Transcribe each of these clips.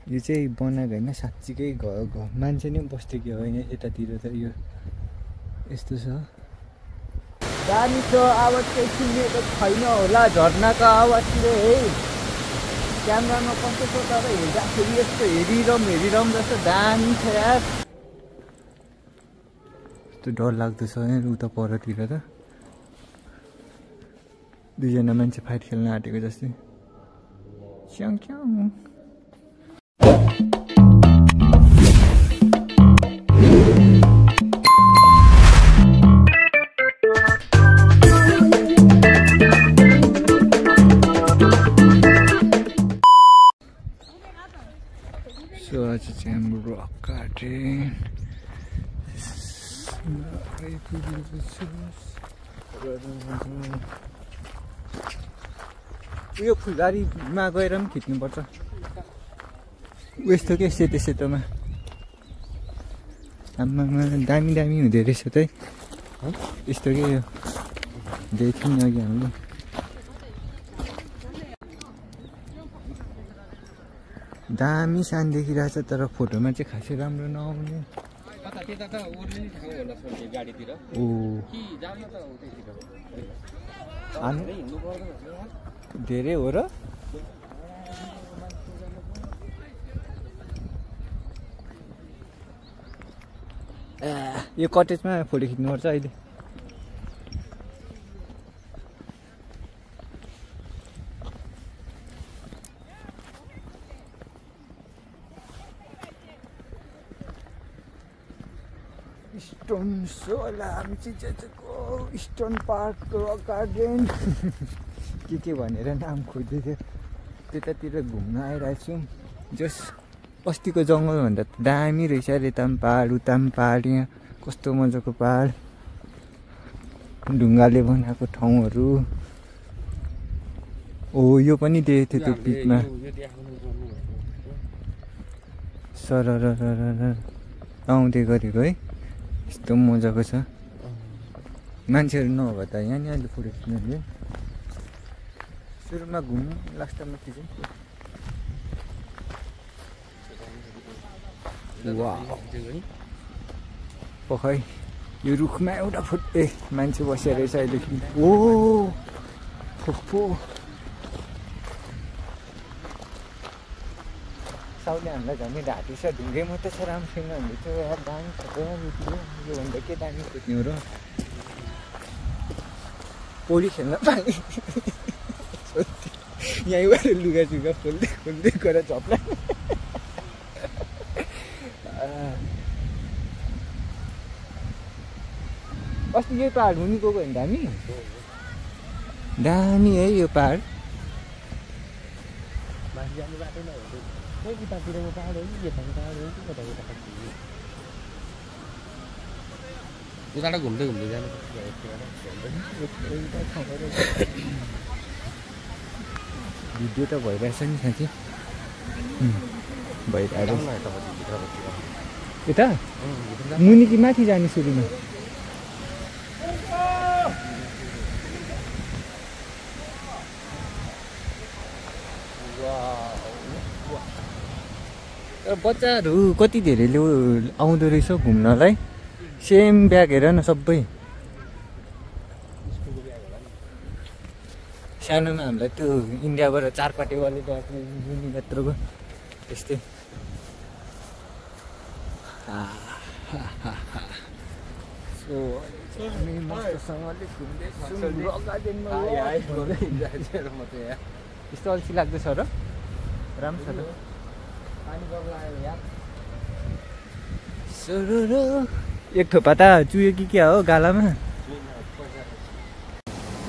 यो चाहिँ बनाएको होइन साँच्चीकै मान्छे नै बस्थ्यो कि होइन यतातिर त यो यस्तो छ दामी छ आवाज चाहिँ सुनेको छैन होला झर्नाको आवाजले है क्यामेरामा कस्तो छ तर हेर्दाखेरि यस्तो हेरिरम जस्तो दामी छ यार यस्तो डर लाग्दो छ उता परतिर त दुईजना मान्छे फाइट खेल्न आँटेको जस्तै च्याङ च्याङ So आज चाहिँ हाम्रो रक गार्डन उयो फुलबारीमा गएर पनि खिच्नुपर्छ यस्तो के सेतो सेतोमा आम्मामा दामी दामी हुँदो रहेछ त यस्तो के यो देख्यौँ नि अघि हामीले दामी सान देखिरहेछ तर फोटोमा चाहिँ खासै राम्रो नआउने धेरै हो र यो कटेजमा फोटो खिच्नुपर्छ अहिले स्टोन सोला हामी चाहिँ स्टोन पार्क रक गार्डन के भनेर नाम खोज्दै थियो त्यतातिर घुम्न आइरहेको छौँ जस अस्तिको जङ्गलभन्दा त दामी रहेछ अरे यता पनि पहाड उता पनि पहाड यहाँ कस्तो मजाको पहाड ढुङ्गाले बनाएको ठाउँहरू हो यो पनि देखेको थियो त्यो पिकमा सरर आउँदै गरेको है यस्तो मजाको छ मान्छेहरू नभए त यहाँ नि अहिले फोटो खिच्नु सुरुमा घुम्नु लास्टमा खिच्नु पखै यो रुखमा एउटा फुट्टे मान्छे बसेर रहेछ अहिले ओ फुप्पो साउले हामीलाई झन् ढाँटी छ ढुङ्गे मात्रै छ राम्रो छैन भन्दै थियो यार दामी छ योभन्दा के दामी खोज्ने हो र पौडी खेल्न पाएँ यहीँबाट लुगा चुगा खोल्दै गएर झप्ला अस्ति यही पहाड हुनु गएको होइन दामी है यो पहाड उता घुम्दै घुम्दै जानु भिडियो त भइरहेछ नि साँच्ची भइरहेको यता मुनि कि माथि जाने सुरुमा बच्चाहरू कति धेरैले आउँदो रहेछ घुम्नलाई सेम ब्याग हेर न सबै सानोमा हामीलाई त्यो इन्डियाबाट चारपाटेवाले ल्याएको जुनी यत्रोको त्यस्तै यस्तो अल्छी लाग्दैछ र राम्रो छ त एक थोपा त चुयो कि क्या हो गालामा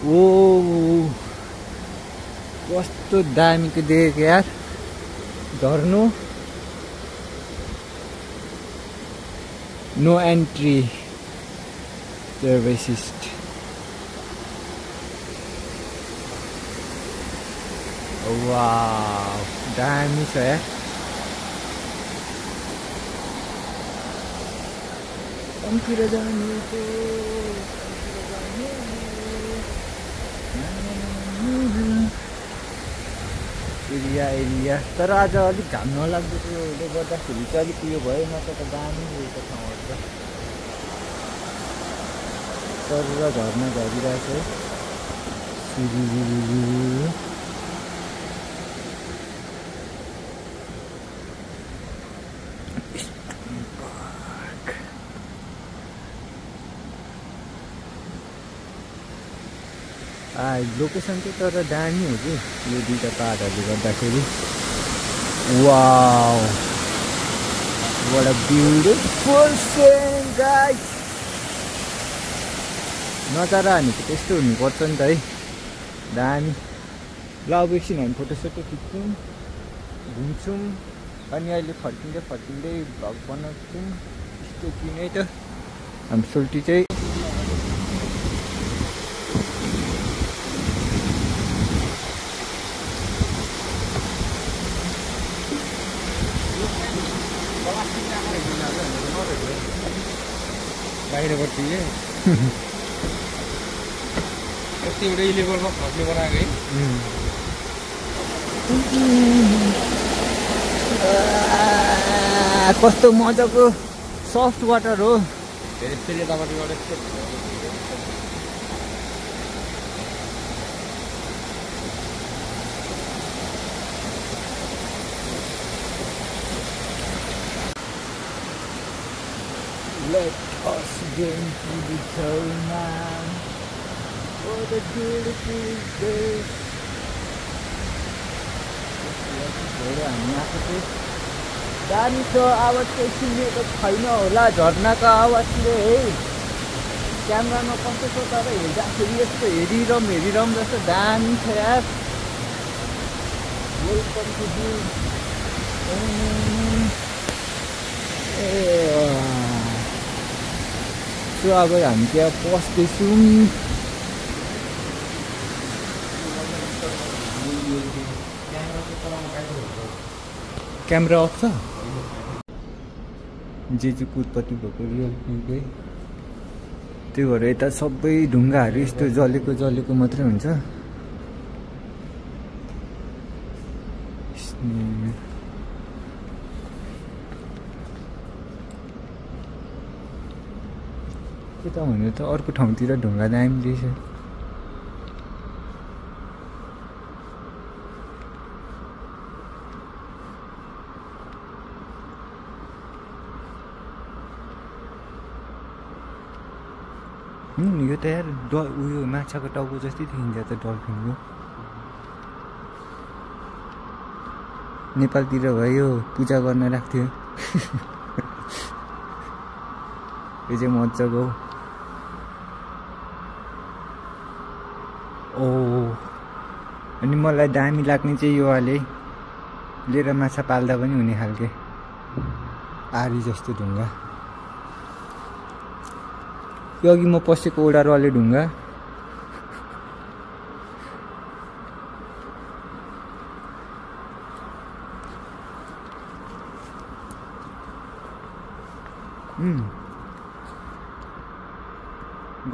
ओ कस्तो दामीको देखेको यार झर्नु नो एन्ट्री सर्भिसिस्ट वाउ दामी छ यार कम्तिर जानेको एरिया तर आज अलिक घाम नलाग्दोले गर्दाखेरि चाहिँ अलिक उयो भयो नत्र त दामी उयोको ठाउँहरू त तर झर्ना झरिरहेको छ लोकेसन चाहिँ तर दामी हो कि यो दुईवटा पाहाडहरूले गर्दाखेरि wow what a beautiful scene guys नजारा भनेको त्यस्तो हुनुपर्छ नि त है दामी ल अब एकछिन हामी फोटोसोटो खिच्छौँ घुम्छौँ अनि अहिले फर्किँदै भ्लग बनाउँछौँ यस्तो किनै त हामी सोल्टी चाहिँ बाहिरपट्टि यति एउटै लेभलमा खस्ने बनाएको है कस्तो मजाको सफ्ट वाटर हो त्यसले तपाईँको Let us get into the town now. What a beautiful day. हामी आएको चाहिँ दामी छ आवाज चाहिँ सुनेको छैन होला झर्नाको आवाजले है क्यामेरामा कस्तो छ तर हेर्दाखेरि यस्तो हेरिरम जस्तो दामी छ यार वेलकम टु यु सो अब हामी त्यहाँ पस्दैछौँ क्यामेरा अफ छ जेजुको उत्पत्ति भएको रियल भ्यूकै त्यो भएर यता सबै ढुङ्गाहरू यस्तो जलेको मात्रै हुन्छ के त भन्नु त अर्को ठाउँतिर ढुङ्गा दामी रहेछ यो त यार उयो माछाको टाउको जस्तै देखिन्छ त डल्फिनको नेपालतिर भयो पूजा गर्न राख्थ्यो यो चाहिँ मजाको ओ अनि मलाई दामी लाग्ने चाहिँ यो वाले लिएर माछा पाल्दा पनि हुने खालके आरी जस्तो ढुङ्गा यो अघि म पसेको ओडारवाले ढुङ्गा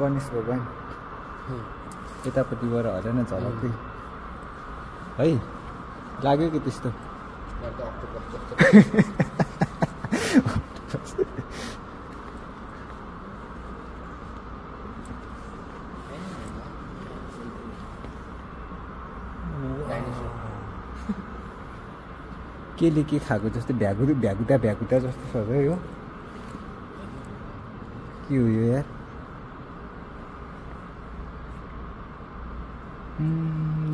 गणेश भगवान यतापट्टिबाट हरेन झलकै है लाग्यो कि त्यस्तो केले के खाएको जस्तो भ्यागुता जस्तो छ र यो के हो यो यार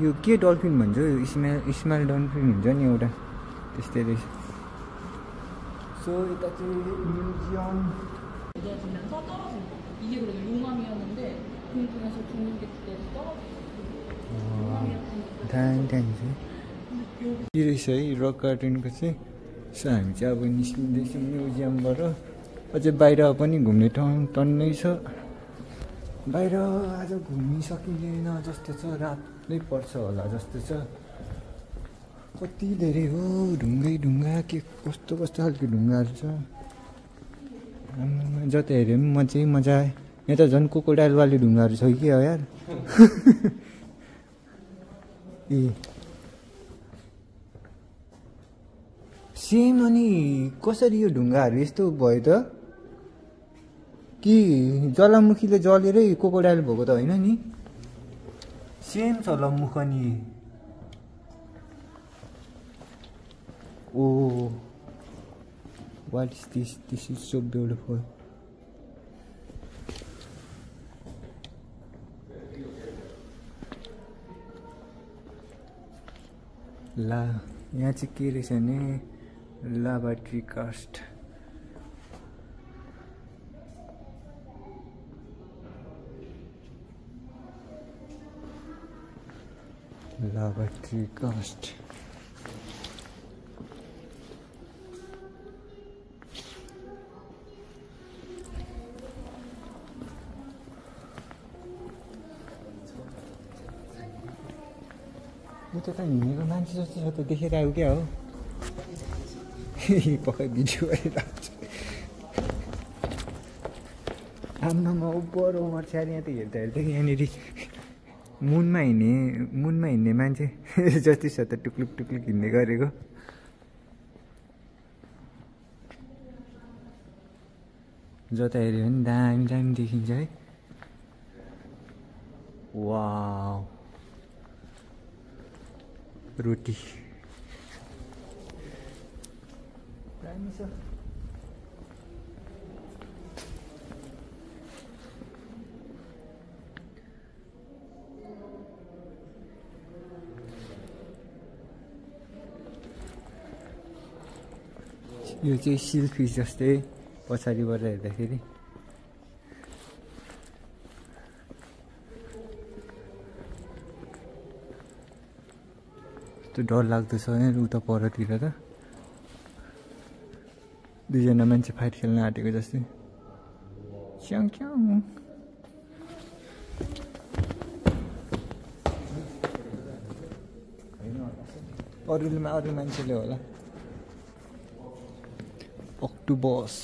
यो के डल्फिन भन्छ स्माइल डल्फिन हुन्छ नि एउटा त्यस्तै रहेछ सो यता चाहिँ म्युजियम दामी छ के रहेछ है रक गार्डनको चाहिँ सो हामी चाहिँ अब निस्किँदैछौँ म्युजियमबाट अझै बाहिर पनि घुम्ने ठाउँ टन्नै छ बाहिर आज घुमिसकिँदैन जस्तो छ रातै पर्छ होला जस्तो छ कति धेरै हो ढुङ्गा के कस्तो खालको ढुङ्गाहरू छ जता हेऱ्यो पनि मजा आयो यहाँ त झन् कोकोडाइलवाले ढुङ्गाहरू छ कि हो यार ए सेम अनि कसरी यो ढुङ्गाहरू यस्तो भयो त कि ज्वालामुखीले जलेरै क्रोकोडाइल भएको त होइन नि सेम छ ल मुख नि oh what is this this is so beautiful ला यहाँ चाहिँ के रहेछ भने lava tree cast lava tree cast यो त हिँडेको मान्छे जस्तो छ त देखेर आयो क्या हो पक्कै भिडियो गरिरहेको आम्मामा उपर छ्यार यहाँ त हेर्दा हेर्दै यहाँनिर मुनमा हिँड्ने मान्छे जति छ त टुक्लुक टुक्लुक हिँड्ने गरेको जता हेऱ्यो भने दामी दामी देखिन्छ है वाउ रोटी दामी छ यो चाहिँ सिल फिस जस्तै पछाडिबाट हेर्दाखेरि यस्तो डर लाग्दो छ उता परतिर त दुईजना मान्छे फाइट खेल्न आँटेको जस्तै च्याउ च्याउ अरू मान्छेले होला अक्टोबस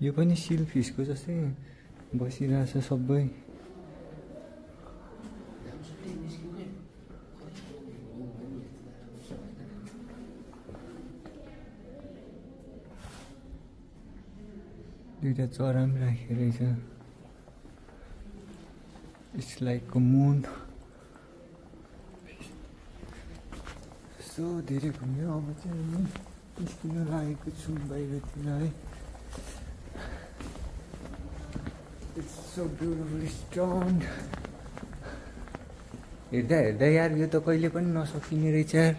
यो पनि सिल फिसको जस्तै बसिरहेछ सबै दुईटा चरा पनि राखेको रहेछ it's like a moon so धेरै घुम्यो अब चाहिँ निस्किन लागेको छु बाहिरतिर है इट्स सो ब्युटिफुल स्टोन हेर्दा हेर्दा यार यो त कहिले पनि नसकिने रहेछ यार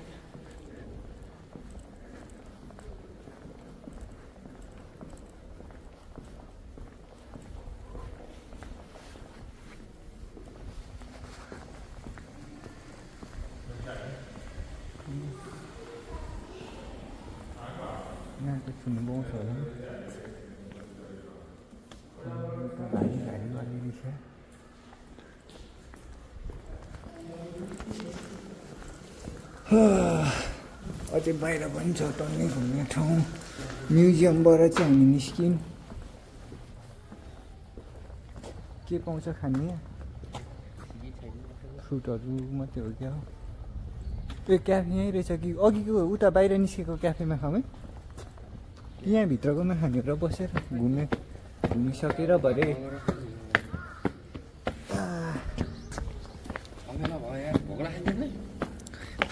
यहाँको छुनु पाउँछ होला भारी भारी वाली रहेछ अझै बाहिर पनि छ टन्नै घुम्ने ठाउँ म्युजियमबाट चाहिँ हामी निस्क्यौँ के पाउँछ खाने फ्रुटहरू मात्रै हो क्या हो त्यो क्याफे यहीँ रहेछ कि अघिको उता बाहिर निस्केको क्याफेमा खाउँ है यहाँ भित्रकोमा खाने र बसेर घुमिसकेर भरे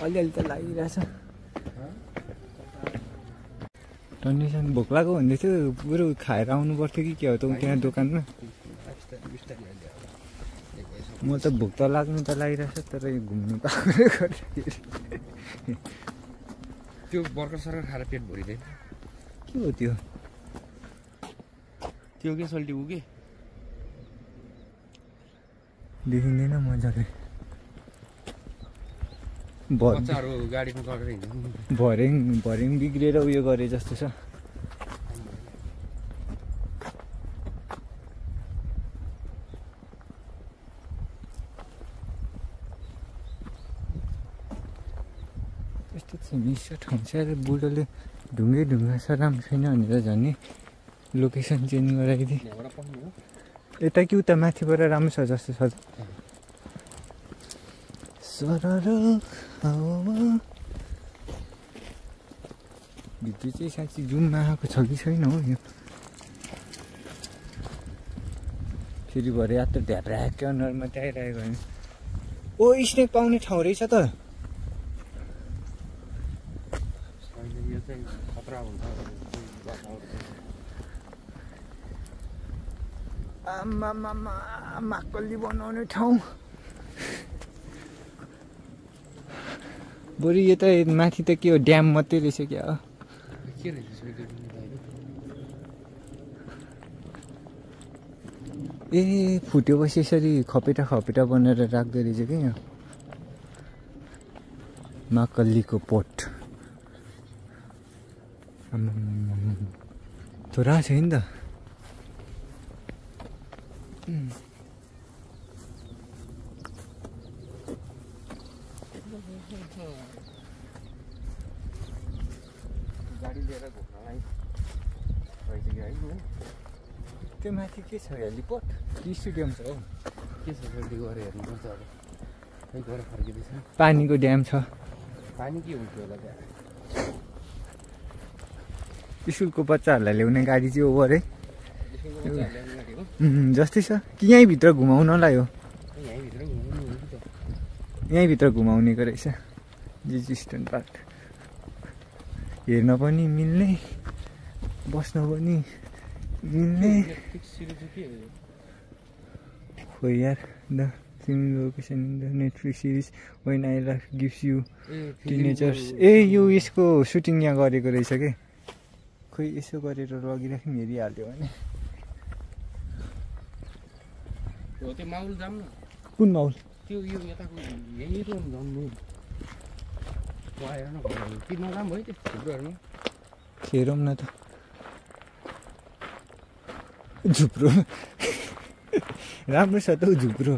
अलिअलि त लागिरहेछ टन्नेसन भोक लाग्यो भन्दै थियो पुरो खाएर आउनु पर्थ्यो कि के हो त त्यहाँ दोकानमा म त भोक त लाग्नु त लागिरहेछ तर यो घुम्नु पाएकोले गर्दाखेरि त्यो बर्गर सर्गर खाएर पेट भरिँदैन के हो त्यो त्यो के सल्टी उ के देखिँदैन मजाले बच्चाहरू गाडीमा चढेर हिँड्नु भर्याङ बिग्रेर उयो गरे जस्तो छ यस्तो चाहिँ मिसो ठाउँ चाहिँ बुढोले ढुङ्गा छ राम्रो छैन भनेर झन् लोकेसन चेन्ज गराइदिए यता कि उता माथिबाट राम्रो छ जस्तो छ सरर हावामा भित्र चाहिँ साँच्ची जुममा आएको छ कि छैन हो यो फेरि भरे यात्रा ढ्याप्राक्कै अनुहार मात्रै आइरहेको होइन ओ स्नेक पाउने ठाउँ रहेछ त आमामामा माकल्ली बनाउने ठाउँ बरु यो त माथि त के हो ड्याम मात्रै रहेछ क्या ए फुटेपछि यसरी खपेटा खपेटा बनाएर राख्दो रहेछ क्या यहाँ माकल्लीको पोट थोरा छ नि त गाडी लिएर घुम्नलाई भइसक्यो है त्यो माथि के छ हेलिपोर्ट कि स्टेडियम छ हौ के छ जल्दी गएर हेर्नुपर्छ अब खै गएर फर्किँदैछ पानीको ड्याम छ पानी के हुन्थ्यो होला त्यहाँ स्कुलको बच्चाहरूलाई ल्याउने गाडी चाहिँ ओभर है जस्तै छ कि यहीँभित्र घुमाउनलाई हो यहीँभित्र घुमाउनेको रहेछ जिजी स्ट्यान्ड पार्क हेर्न पनि मिल्ने बस्न पनि मिल्ने खोइ यार the similar location in the Netflix series when I life gives you tangerines ए यो यसको सुटिङ यहाँ गरेको रहेछ के खोइ यसो गरेर लगिराख्ने हेरिहाल्यो भने हो त्यो माउल जाम न कुन माउल त्यो यो यताको यही त जानु आएर न किन नजाम भयो त्यो झुप्रोहरूमा हेरौँ न त झुप्रो राम्रो छ त हौ झुप्रो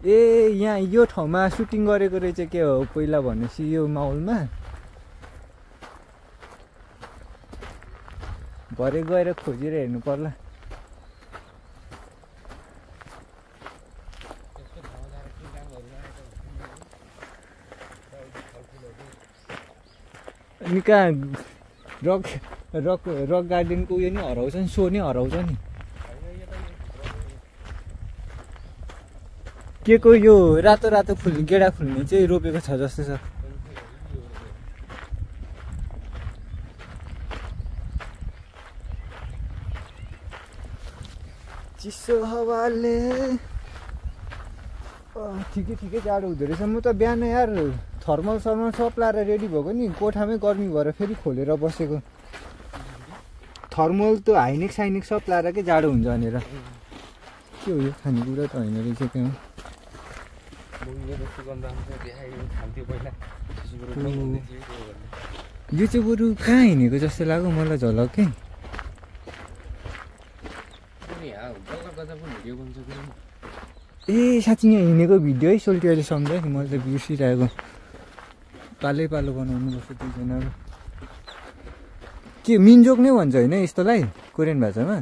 ए यहाँ यो ठाउँमा सुटिङ गरेको रहेछ के हो पहिला भनेपछि यो माहौलमा भरे गएर खोजेर हेर्नु पर्ला अनि कहाँ रक गार्डनको उयो नि हराउँछ नि सो नि हराउँछ नि के को यो रातो रातो फुल्ने गेडा फुल्ने चाहिँ रोपेको छ जस्तो छ चिसो हावाले ठिकै जाडो हुँदो रहेछ म त बिहान यार थर्मल सब लाएर रेडी भएको नि कोठामै गर्मी भएर फेरि खोलेर बसेको थर्मल त हाइनेक साइनेक सब लाएर के जाडो हुन्छ भनेर के हो यो खानेकुरा त होइन रहेछ त्यहाँ यो चाहिँ बरु कहाँ हिँडेको जस्तो लाग्यो मलाई झलक्कै ए साँच्ची यहाँ हिँडेको भिडियो है सोल्टी अहिले सम्झायो नि मैले त बिर्सिरहेको पालै पालो बनाउनु पर्छ दुईजनाको के मिन्जोक नै भन्छ होइन यस्तोलाई कोरियन भाषामा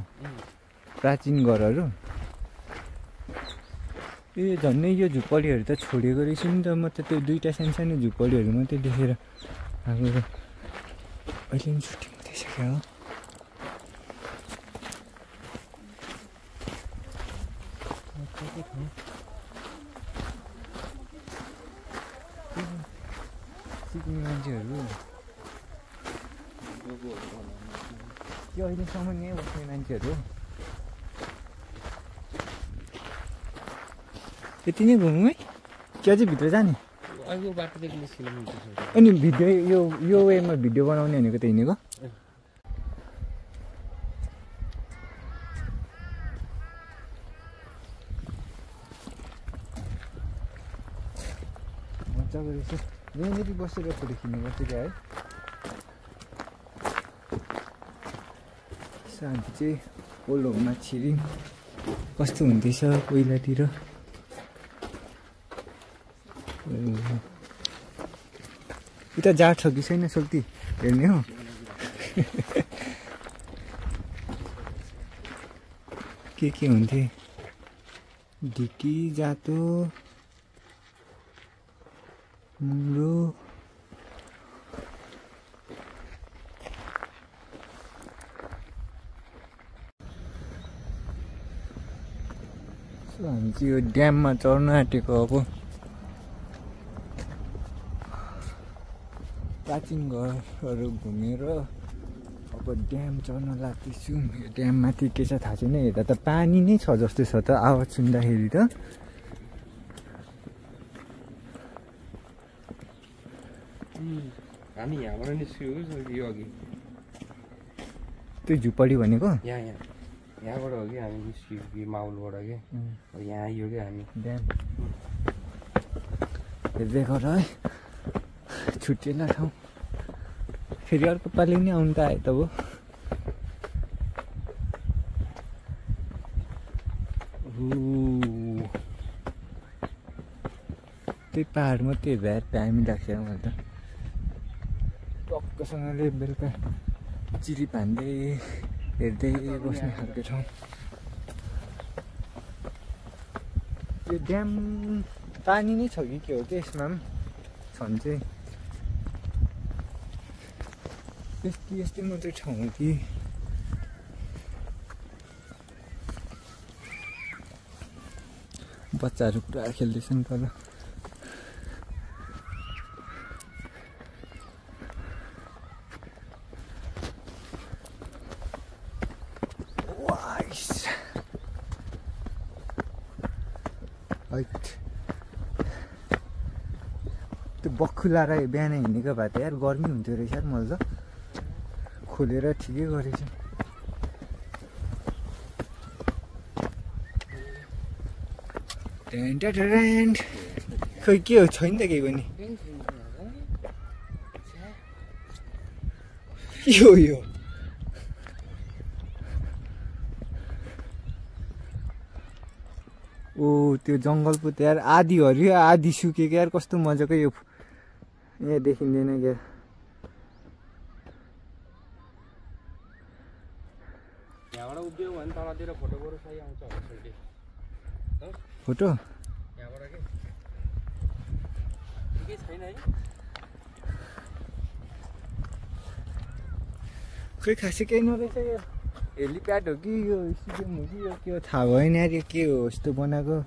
प्राचीन घरहरू ए झन्डै यो झुप्पडीहरू त छोडेको रहेछ नि त म त त्यो दुईवटा सानो झुप्पडीहरू मात्रै देखेर आएको अहिले पनि सुटिङ हुँदैछ क्या हो सिक्ने मान्छेहरू त्यो अहिलेसम्म यहीँ बस्ने मान्छेहरू यति नै घुमौँ है क्या चाहिँ भित्र जाने अनि भिडियो यो वेमा भिडियो बनाउने भनेको त हिँडेको मजाको रहेछ यहाँनिर बसेर फोटो खिच्नुपर्छ क्या है शान्ति चाहिँ ओलोमा छिरिङ कस्तो हुँदैछ पहिलातिर उता जाड छ कि छैन सोल्टी हेर्ने हो के हुन्थे ढिकी जातो मुलो हामी चाहिँ यो ड्याममा चढ्न आँटेको अब प्राचीन घरहरू घुमेर अब ड्याम चढ्न लाग्दैछु यो ड्याममाथि के छ थाहा छैन हेर्दा त पानी नै छ जस्तो छ त आवाज सुन्दाखेरि त हामी यहाँबाट निस्कियो यो अघि त्यो झुपडी भनेको यहाँबाट हो कि हामी निस्कियो कि माउलबाट के यहाँ आइयो कि हामी ड्याम हेर्दै गर है छुट्टिएला ठाउँ फेरि अर्को पालि नि आउनु त आयो त हो त्यही पाहाड मात्रै हेर्दा दामी लाग्छ मलाई त टक्कसँगले बेलुका चिरी भान्दै हेर्दै बस्ने खालको ठाउँ त्यो ड्याम पानी नै छ कि के हो त्यसमा पनि छन् चाहिँ यस्तै मात्रै ठाउँ हो कि बच्चाहरू पुरा खेल्दैछन् तल त्यो बक्खु लाएर बिहान हिँडेको भए त यार गर्मी हुन्थ्यो रहेछ यार मैले त खोलेर ठिकै गरेछ खै के हो छैन त केही पनि यो ओ त्यो जङ्गल पो त यार आधी हरियो आधी सुकेको यार कस्तो मजाको यो यहाँ देखिँदैन क्या यहाँबाट उभियो भने तलतिर फोटो गरौँ सही आउँछ फोटो यहाँबाट के ठिकै छैन है खै खासै केही नरहेछ यो हेलिप्याड हो कि यो स्टेडियम हो कि यो के हो थाहा भएन यार यो के हो यस्तो बनाएको